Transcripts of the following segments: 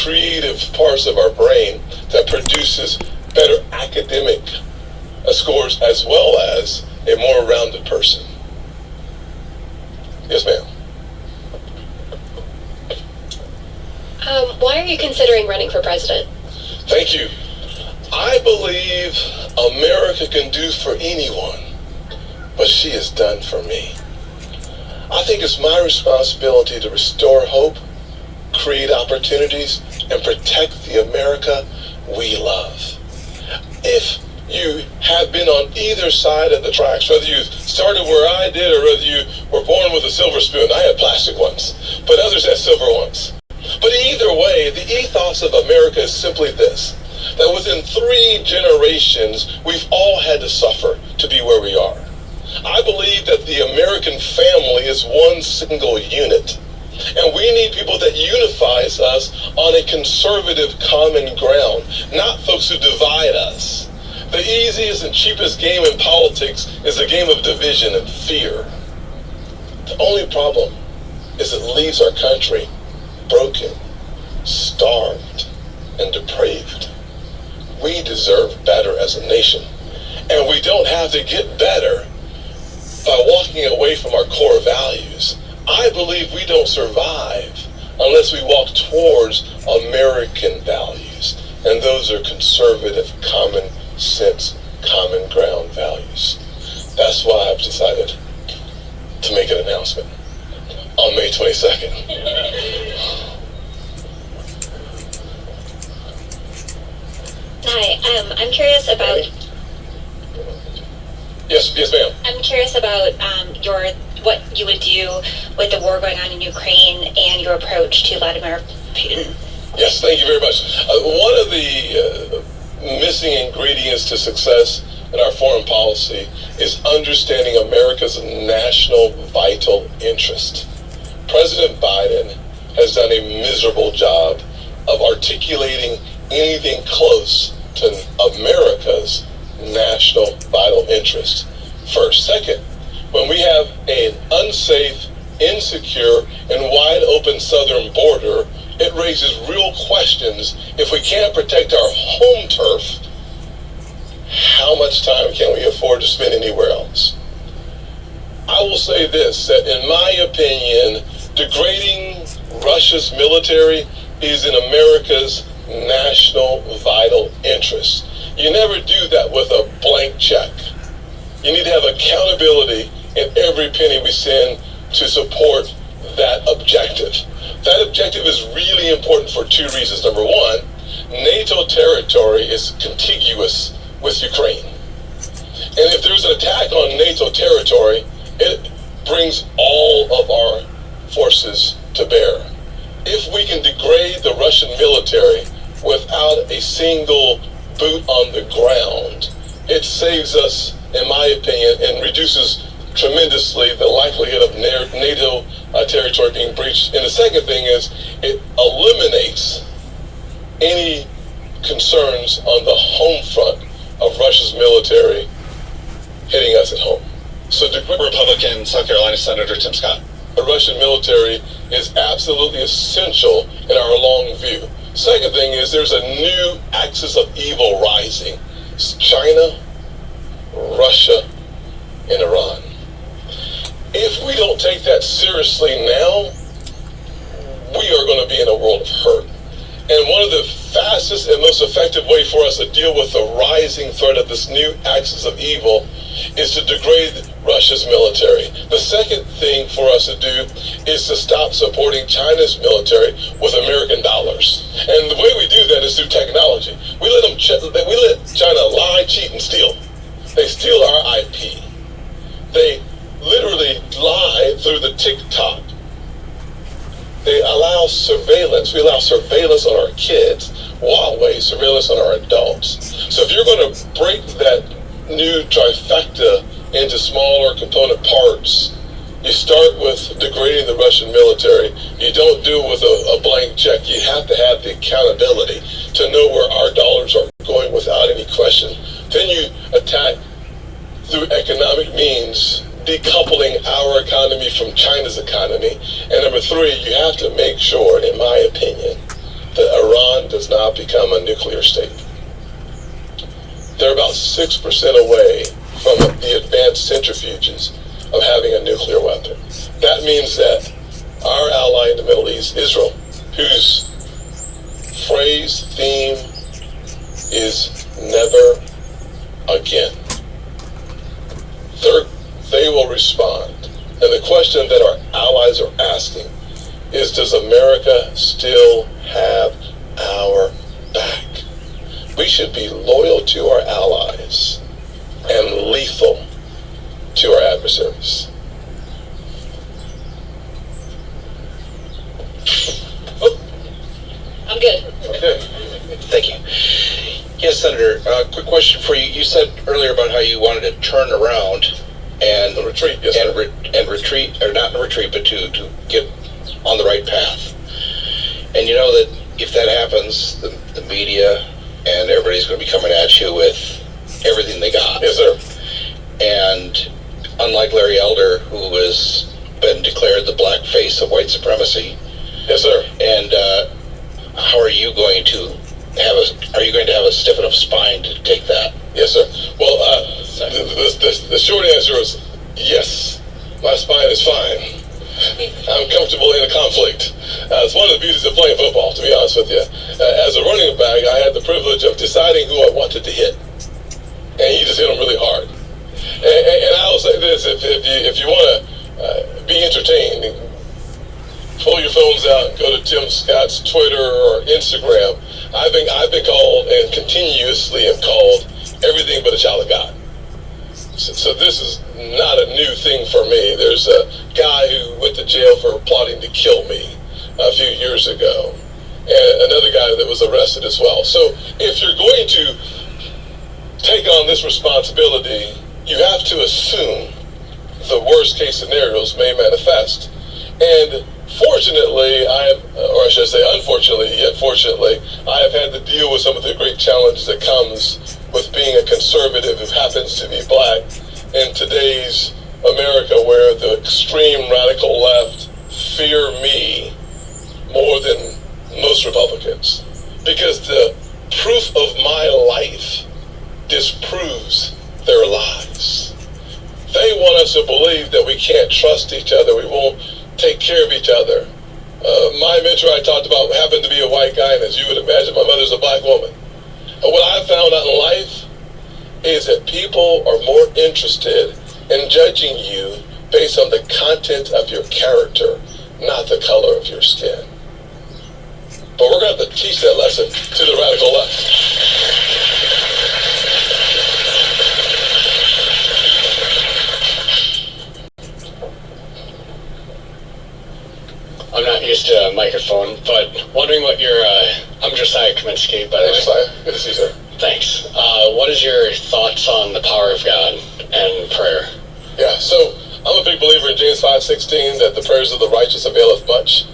creative parts of our brain that produces better academic scores as well as a more rounded person. Yes, ma'am. Why are you considering running for president? Thank you. I believe America can do for anyone what she has done for me. I think it's my responsibility to restore hope, create opportunities, and protect the America we love. If you have been on either side of the tracks, whether you started where I did or whether you were born with a silver spoon, I had plastic ones, but others had silver ones. But either way, the ethos of America is simply this, that within 3 generations, we've all had to suffer to be where we are. I believe that the American family is one single unit, and we need people that unifies us on a conservative common ground, not folks who divide us. The easiest and cheapest game in politics is a game of division and fear. The only problem is it leaves our country broken, starved, and depraved. We deserve better as a nation, and we don't have to get better by walking away from our core values. I believe we don't survive unless we walk towards American values, and those are conservative, common sense, common ground values. That's why I've decided to make an announcement on May 22nd. Hi, I'm curious about. Yes, ma'am. I'm curious about what you would do with the war going on in Ukraine and your approach to Vladimir Putin. Yes, thank you very much. One of the missing ingredients to success in our foreign policy is understanding America's national vital interest. President Biden has done a miserable job of articulating anything close to America's national vital interest. First. Second, when we have an unsafe, insecure, and wide open southern border, it raises real questions. If we can't protect our home turf, how much time can we afford to spend anywhere else? I will say this, that in my opinion, degrading Russia's military is in America's national vital interest. You never do that with a blank check. You need to have accountability in every penny we send to support that objective. That objective is really important for 2 reasons. Number one, NATO territory is contiguous with Ukraine. And if there's an attack on NATO territory, it brings all of our forces to bear. If we can degrade the Russian military without a single boot on the ground, it saves us, in my opinion, and reduces tremendously the likelihood of NATO territory being breached. And the second thing is it eliminates any concerns on the home front of Russia's military hitting us at home. So Republican South Carolina Senator Tim Scott. The Russian military is absolutely essential in our long view. Second thing is there's a new axis of evil rising. It's China, Russia, and Iran. If we don't take that seriously now, we are going to be in a world of hurt. And one of the fastest and most effective way for us to deal with the rising threat of this new axis of evil is to degrade Russia's military. The second thing for us to do is to stop supporting China's military with American dollars. And the way we do that is through technology. We let China lie, cheat, and steal. They steal our IP. They literally lie through the TikTok. They allow surveillance. We allow surveillance on our kids, Huawei surveillance on our adults. So if you're going to break that new trifecta into smaller component parts, you start with degrading the Russian military. You don't do it with a blank check. You have to have the accountability to know where our dollars are going without any question. Then you attack through economic means, decoupling our economy from China's economy. And number three, you have to make sure, in my opinion, that Iran does not become a nuclear state. They're about 6% away from the advanced centrifuges of having a nuclear weapon. That means that our ally in the Middle East, Israel, whose phrase, theme is never again, they will respond. And the question that our allies are asking is, does America still have our back? We should be loyal to our allies and lethal to our adversaries. I'm good. Okay. Thank you. Yes, Senator, quick question for you. You said earlier about how you wanted to turn around and Retreat, yes, sir. and retreat, or not retreat, but to get on the right path. And you know that if that happens, the media and everybody's going to be coming at you with everything they got. Yes, sir. And unlike Larry Elder, who has been declared the black face of white supremacy, Yes, sir. and how are you going to have a stiff enough spine to take that? Yes, sir. Well, the short answer is yes. My spine is fine. I'm comfortable in a conflict. It's one of the beauties of playing football, to be honest with you. As a running back, I had the privilege of deciding who I wanted to hit. And you just hit them really hard. And I will say this, if you want to be entertained, pull your phones out and go to Tim Scott's Twitter or Instagram. I've been called and continuously am called everything but a child of God. So this is not a new thing for me. There's a guy who went to jail for plotting to kill me a few years ago, and another guy that was arrested as well. So if you're going to take on this responsibility, you have to assume the worst case scenarios may manifest. And fortunately, or I should say unfortunately, yet fortunately, I have had to deal with some of the great challenges that comes with being a conservative who happens to be black in today's America, where the extreme radical left fear me more than most Republicans, because the proof of my life disproves their lies. They want us to believe that we can't trust each other, we won't take care of each other. My mentor I talked about happened to be a white guy, and as you would imagine, my mother's a black woman. And what I found out in life is that people are more interested in judging you based on the content of your character, not the color of your skin. But we're going to have to teach that lesson to the radical left. I'm not used to a microphone, but wondering what your, I'm Josiah Kaminsky, by the way. Josiah, good to see you, sir. Thanks. What is your thoughts on the power of God and prayer? Yeah, so I'm a big believer in James 5:16, that the prayers of the righteous availeth much.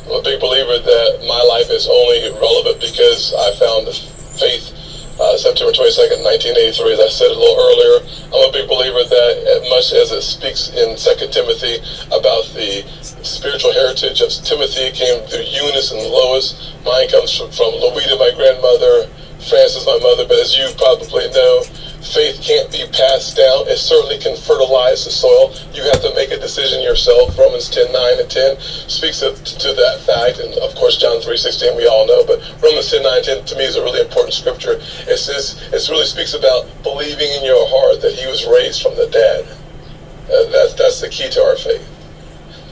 I'm a big believer that my life is only relevant because I found the faith September 22nd, 1983, as I said a little earlier. I'm a big believer that as much as it speaks in 2 Timothy about the spiritual heritage of Timothy, it came through Eunice and Lois. Mine comes from Louisa, my grandmother, Frances, my mother, but as you probably know, faith can't be passed down. It certainly can fertilize the soil. You have to make a decision yourself. Romans 10:9 and 10 speaks to that fact, and of course John 3:16 we all know, but Romans 10:9 and 10 to me is a really important scripture. It says, it really speaks about believing in your heart that he was raised from the dead. That's the key to our faith.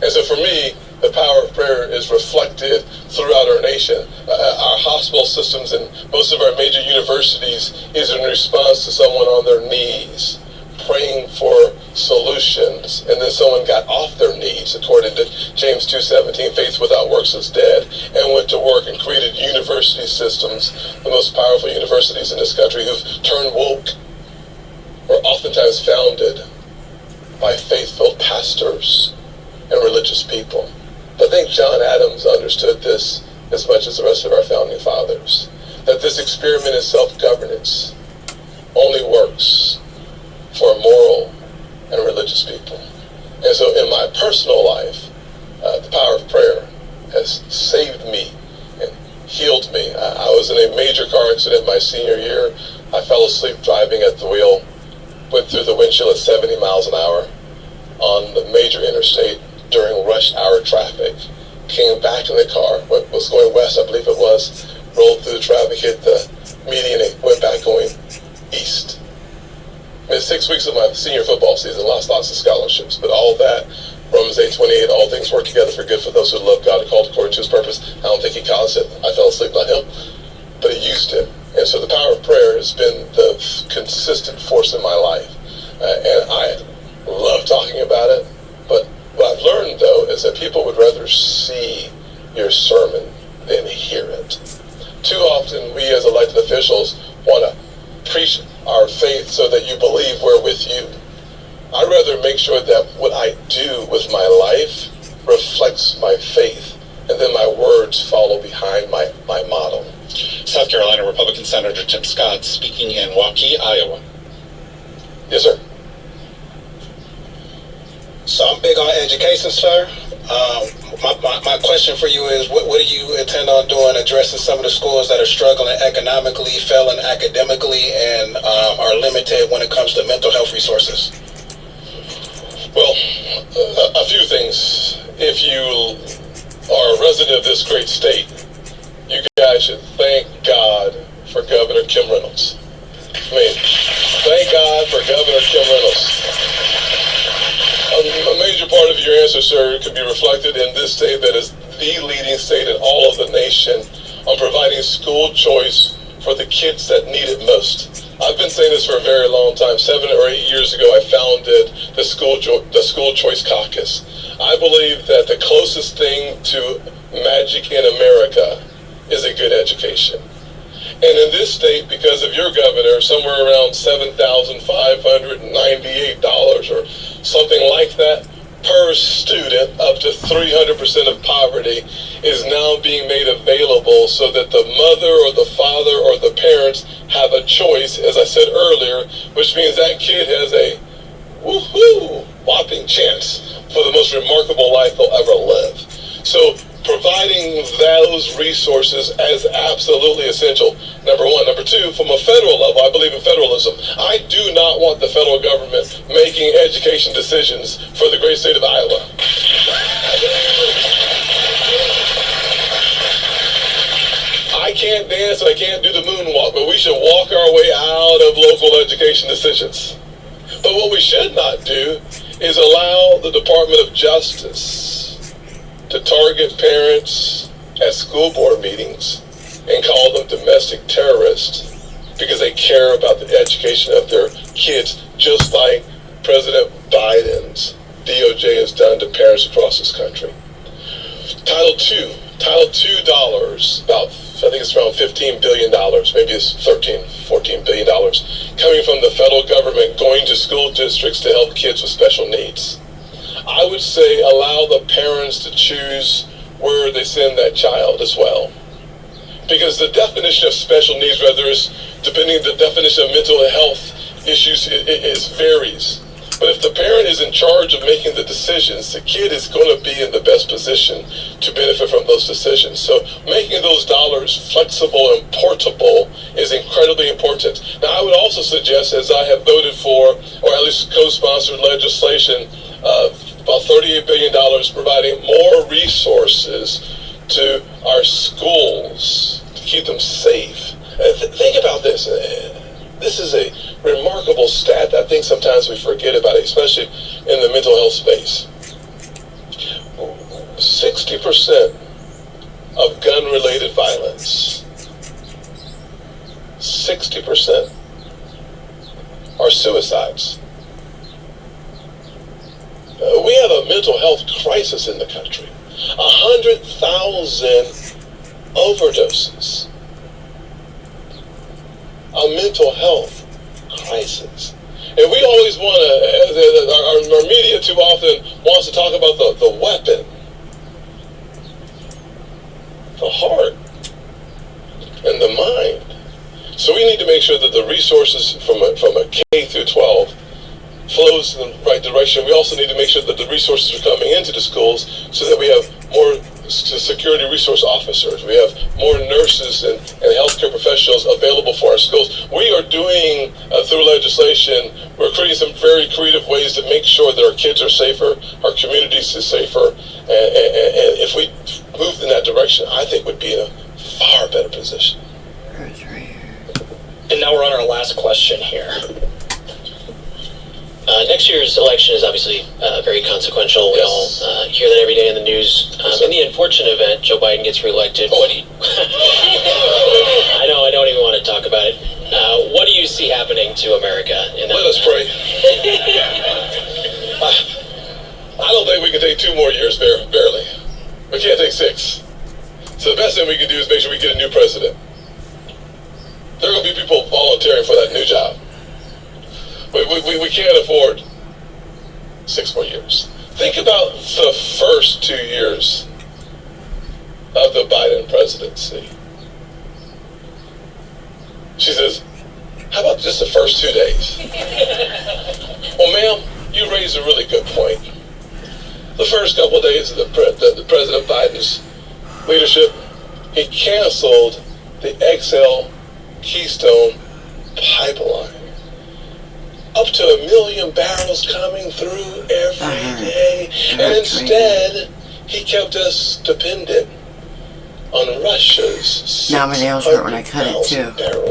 And so for me, the power of prayer is reflected throughout our nation. Our hospital systems and most of our major universities is in response to someone on their knees praying for solutions, and then someone got off their knees, according to James 2:17, faith without works is dead, and went to work and created university systems, the most powerful universities in this country, who've turned woke, were oftentimes founded by faithful pastors and religious people. I think John Adams understood this as much as the rest of our founding fathers, that this experiment in self-governance only works for moral and religious people. And so in my personal life, the power of prayer has saved me and healed me. I was in a major car accident my senior year. I fell asleep driving at the wheel, went through the windshield at 70 miles an hour on the major interstate during rush hour traffic. Came back in the car, was going west, I believe it was, rolled through the traffic, hit the median, and went back going east. Missed 6 weeks of my senior football season, lost lots of scholarships, but all that, Romans 8:28, all things work together for good for those who love God and called according to his purpose. I don't think he caused it. I fell asleep, not him, but he used it. And so the power of prayer has been the consistent force in my life. And I love talking about it, but what I've learned, though, is that people would rather see your sermon than hear it. Too often, we as elected officials want to preach our faith so that you believe we're with you. I'd rather make sure that what I do with my life reflects my faith, and then my words follow behind my model. South Carolina Republican Senator Tim Scott speaking in Waukee, Iowa. Yes, sir. So I'm big on education, sir. My question for you is, what do you intend on doing addressing some of the schools that are struggling economically, failing academically, and are limited when it comes to mental health resources? Well, a few things. If you are a resident of this great state, you guys should thank God for Governor Kim Reynolds. I mean, thank God for Governor Kim Reynolds. A major part of your answer, sir, could be reflected in this state that is the leading state in all of the nation on providing school choice for the kids that need it most. I've been saying this for a very long time. 7 or 8 years ago, I founded the School Choice Caucus. I believe that the closest thing to magic in America is a good education. And in this state, because of your governor, somewhere around $7,598 or something like that per student, up to 300% of poverty, is now being made available so that the mother or the father or the parents have a choice, as I said earlier, which means that kid has a whopping chance for the most remarkable life they'll ever live. So providing those resources is absolutely essential, number one. Number two, from a federal level, I believe in federalism. I do not want the federal government making education decisions for the great state of Iowa. I can't dance and I can't do the moonwalk, but we should walk our way out of local education decisions. But what we should not do is allow the Department of Justice to target parents at school board meetings and call them domestic terrorists because they care about the education of their kids, just like President Biden's DOJ has done to parents across this country. Title II dollars, about, I think it's around $15 billion, maybe it's $13, $14 billion, coming from the federal government going to school districts to help kids with special needs. I would say allow the parents to choose where they send that child as well. Because the definition of special needs, whether it's depending on the definition of mental health issues, it varies. But if the parent is in charge of making the decisions, the kid is going to be in the best position to benefit from those decisions. So making those dollars flexible and portable is incredibly important. Now, I would also suggest, as I have voted for, or at least co-sponsored legislation, about $38 billion, providing more resources to our schools to keep them safe. Think about this. This is a remarkable stat that I think sometimes we forget about, especially in the mental health space. 60% of gun-related violence, 60% are suicides. We have a mental health crisis in the country. 100,000 overdoses. A mental health crisis. And we always want to, our media too often wants to talk about the weapon, the heart, and the mind. So we need to make sure that the resources from a K through 12 flows in the right direction. We also need to make sure that the resources are coming into the schools so that we have more security resource officers. We have more nurses and healthcare professionals available for our schools. We are doing, through legislation, we're creating some very creative ways to make sure that our kids are safer, our communities are safer, and if we moved in that direction, I think we'd be in a far better position. And now we're on our last question here. Next year's election is obviously very consequential. We all hear that every day in the news. In the unfortunate event, Joe Biden gets reelected. What do you... I know, I don't even want to talk about it. What do you see happening to America in that? Let us pray. I don't think we can take 2 more years, barely. We can't take 6. So the best thing we can do is make sure we get a new president. There are going to be people volunteering for that new job. We can't afford 6 more years. Think about the first 2 years of the Biden presidency. She says, how about just the first 2 days? Well, ma'am, you raised a really good point. The first couple of days of the President Biden's leadership, he canceled the XL Keystone pipeline. Up to 1 million barrels coming through every day. And instead, he kept us dependent on Russia's Now my nails hurt when I cut it too. barrels.